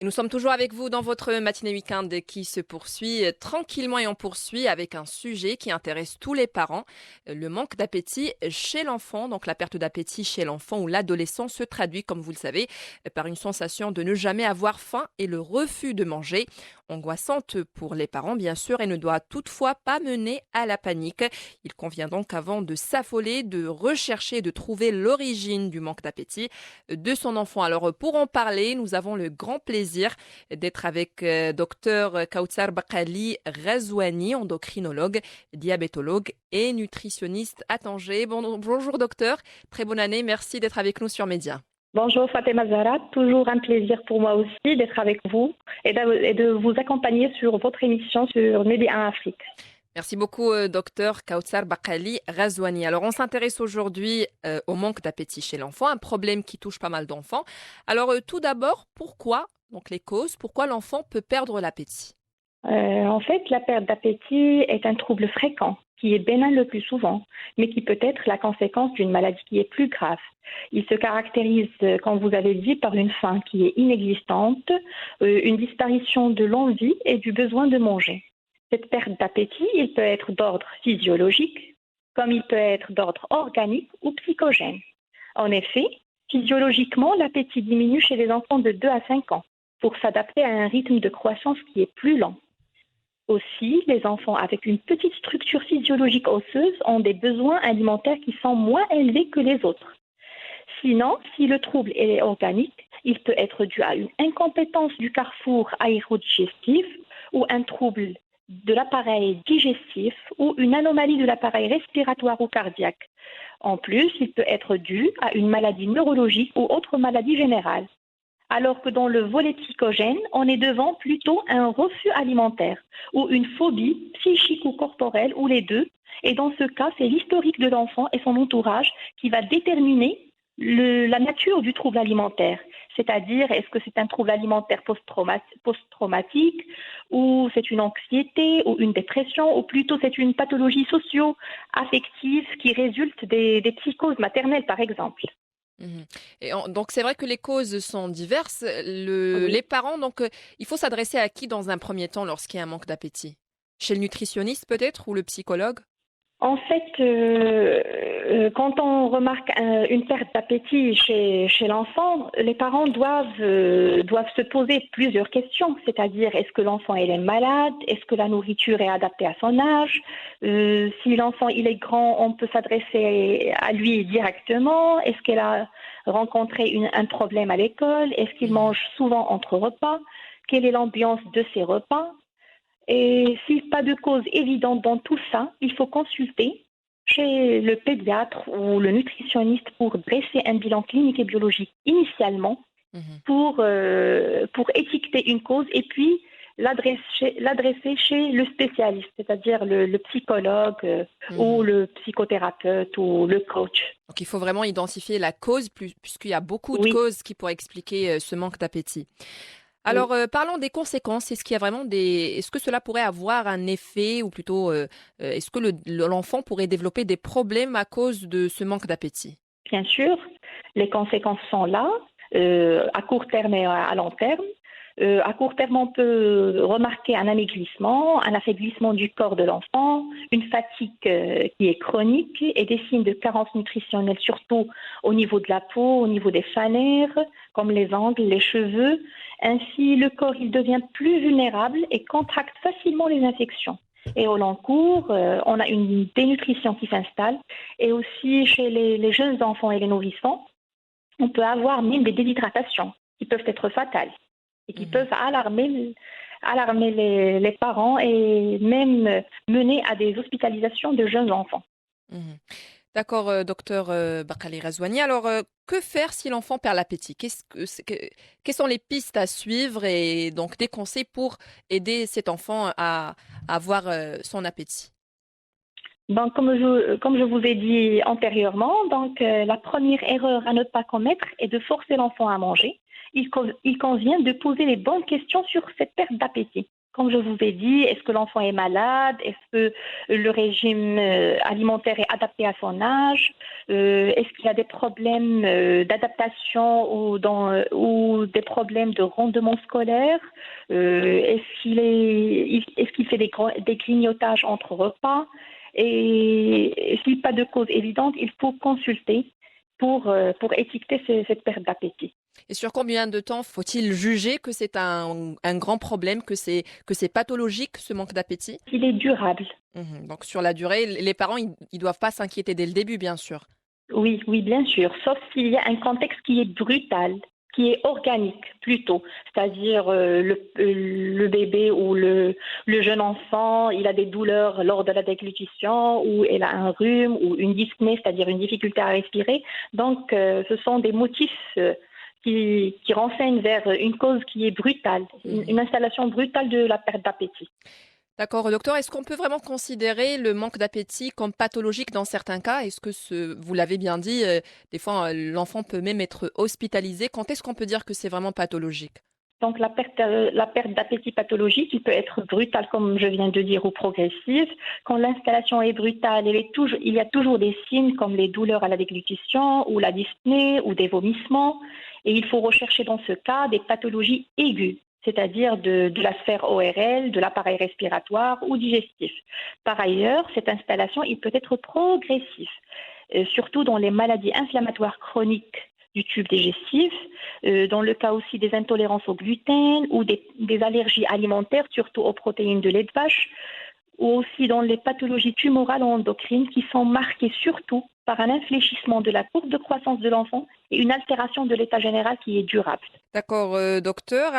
Nous sommes toujours avec vous dans votre matinée week-end qui se poursuit tranquillement et on poursuit avec un sujet qui intéresse tous les parents, le manque d'appétit chez l'enfant. Donc la perte d'appétit chez l'enfant ou l'adolescent se traduit, comme vous le savez, par une sensation de ne jamais avoir faim et le refus de manger, angoissante pour les parents bien sûr et ne doit toutefois pas mener à la panique. Il convient donc avant de s'affoler, de rechercher, de trouver l'origine du manque d'appétit de son enfant. Alors pour en parler, nous avons le grand plaisir d'être avec Dr Kautsar Bakali Razouani, endocrinologue, diabétologue et nutritionniste à Tanger. Bonjour docteur, très bonne année, merci d'être avec nous sur Média. Bonjour Fatima Zahra, toujours un plaisir pour moi aussi d'être avec vous et de vous accompagner sur votre émission sur Média 1 Afrique. Merci beaucoup, docteur Kautsar Bakali Razouani. Alors, on s'intéresse aujourd'hui au manque d'appétit chez l'enfant, un problème qui touche pas mal d'enfants. Alors, tout d'abord, pourquoi, donc les causes, pourquoi l'enfant peut perdre l'appétit? En fait, la perte d'appétit est un trouble fréquent qui est bénin le plus souvent, mais qui peut être la conséquence d'une maladie qui est plus grave. Il se caractérise, comme vous avez dit, par une faim qui est inexistante, une disparition de l'envie et du besoin de manger. Cette perte d'appétit, il peut être d'ordre physiologique, comme il peut être d'ordre organique ou psychogène. En effet, physiologiquement, l'appétit diminue chez les enfants de 2 à 5 ans pour s'adapter à un rythme de croissance qui est plus lent. Aussi, les enfants avec une petite structure physiologique osseuse ont des besoins alimentaires qui sont moins élevés que les autres. Sinon, si le trouble est organique, il peut être dû à une incompétence du carrefour aérodigestif ou un trouble de l'appareil digestif ou une anomalie de l'appareil respiratoire ou cardiaque. En plus, il peut être dû à une maladie neurologique ou autre maladie générale. Alors que dans le volet psychogène, on est devant plutôt un refus alimentaire ou une phobie psychique ou corporelle ou les deux. Et dans ce cas, c'est l'historique de l'enfant et son entourage qui va déterminer la nature du trouble alimentaire. C'est-à-dire, est-ce que c'est un trouble alimentaire post-traumatique ou c'est une anxiété ou une dépression ou plutôt c'est une pathologie socio-affective qui résulte des psychoses maternelles, par exemple. Mhm. Donc c'est vrai que les causes sont diverses. Les Oui. parents, donc il faut s'adresser à qui dans un premier temps lorsqu'il y a un manque d'appétit? Chez le nutritionniste peut-être ou le psychologue? En fait, quand on remarque une perte d'appétit chez l'enfant, les parents doivent se poser plusieurs questions, c'est-à-dire est-ce que l'enfant il est malade, est-ce que la nourriture est adaptée à son âge, si l'enfant il est grand, on peut s'adresser à lui directement, est-ce qu'il a rencontré un problème à l'école, est-ce qu'il Mhm. mange souvent entre repas, quelle est l'ambiance de ses repas. Et s'il pas de cause évidente dans tout ça, il faut consulter chez le pédiatre ou le nutritionniste pour dresser un bilan clinique et biologique initialement Mhm. pour étiqueter une cause et puis l'adresser chez le spécialiste, c'est-à-dire le psychologue ou Mhm. le psychothérapeute ou le coach. Donc il faut vraiment identifier la cause puisqu'il y a beaucoup de Oui, causes qui pourraient expliquer ce manque d'appétit. Alors, oui. parlons des conséquences. Est-ce qu'il y a vraiment est-ce que cela pourrait avoir un effet ou plutôt, est-ce que l'enfant pourrait développer des problèmes à cause de ce manque d'appétit? Bien sûr, les conséquences sont là, à court terme et à long terme. À court terme, on peut remarquer un amaigrissement, un affaiblissement du corps de l'enfant, une fatigue qui est chronique et des signes de carence nutritionnelle, surtout au niveau de la peau, au niveau des fanères, comme les ongles, les cheveux. Ainsi, le corps il devient plus vulnérable et contracte facilement les infections. Et au long cours, on a une dénutrition qui s'installe. Et aussi chez les jeunes enfants et les nourrissons, on peut avoir même des déshydratations qui peuvent être fatales et qui Mhm. peuvent alarmer les parents et même mener à des hospitalisations de jeunes enfants. Mhm. D'accord, docteur Bakali Razouani. Alors, que faire si l'enfant perd l'appétit? Quelles sont les pistes à suivre et donc des conseils pour aider cet enfant à avoir son appétit? Donc, comme je vous ai dit antérieurement, donc, la première erreur à ne pas commettre est de forcer l'enfant à manger. Il convient de poser les bonnes questions sur cette perte d'appétit. Comme je vous ai dit, est-ce que l'enfant est malade? Est-ce que le régime alimentaire est adapté à son âge? Est-ce qu'il y a des problèmes d'adaptation ou des problèmes de rendement scolaire? Est-ce qu'il fait des grignotages entre repas? Et s'il n'y a pas de cause évidente, il faut consulter pour étiqueter cette perte d'appétit. Et sur combien de temps faut-il juger que c'est un grand problème, que c'est pathologique, ce manque d'appétit? Il est durable. Donc sur la durée, les parents, ils doivent pas s'inquiéter dès le début, bien sûr. Oui, oui, bien sûr, sauf s'il y a un contexte qui est brutal, qui est organique plutôt, c'est-à-dire le bébé ou le jeune enfant, il a des douleurs lors de la déglutition ou il a un rhume ou une dyspnée, c'est-à-dire une difficulté à respirer. Donc, ce sont des motifs qui renseignent vers une cause qui est brutale, une installation brutale de la perte d'appétit. D'accord, docteur, est-ce qu'on peut vraiment considérer le manque d'appétit comme pathologique dans certains cas? Est-ce que vous l'avez bien dit, des fois l'enfant peut même être hospitalisé. Quand est-ce qu'on peut dire que c'est vraiment pathologique? Donc la perte d'appétit pathologique, il peut être brutale, comme je viens de dire, ou progressive. Quand l'installation est brutale, il y a toujours des signes comme les douleurs à la déglutition ou la dyspnée ou des vomissements. Et il faut rechercher dans ce cas des pathologies aiguës, c'est-à-dire de la sphère ORL, de l'appareil respiratoire ou digestif. Par ailleurs, cette installation, il peut être progressif, surtout dans les maladies inflammatoires chroniques du tube digestif, dans le cas aussi des intolérances au gluten ou des allergies alimentaires, surtout aux protéines de lait de vache, ou aussi dans les pathologies tumorales ou endocrines qui sont marquées surtout par un infléchissement de la courbe de croissance de l'enfant et une altération de l'état général qui est durable. D'accord, docteur.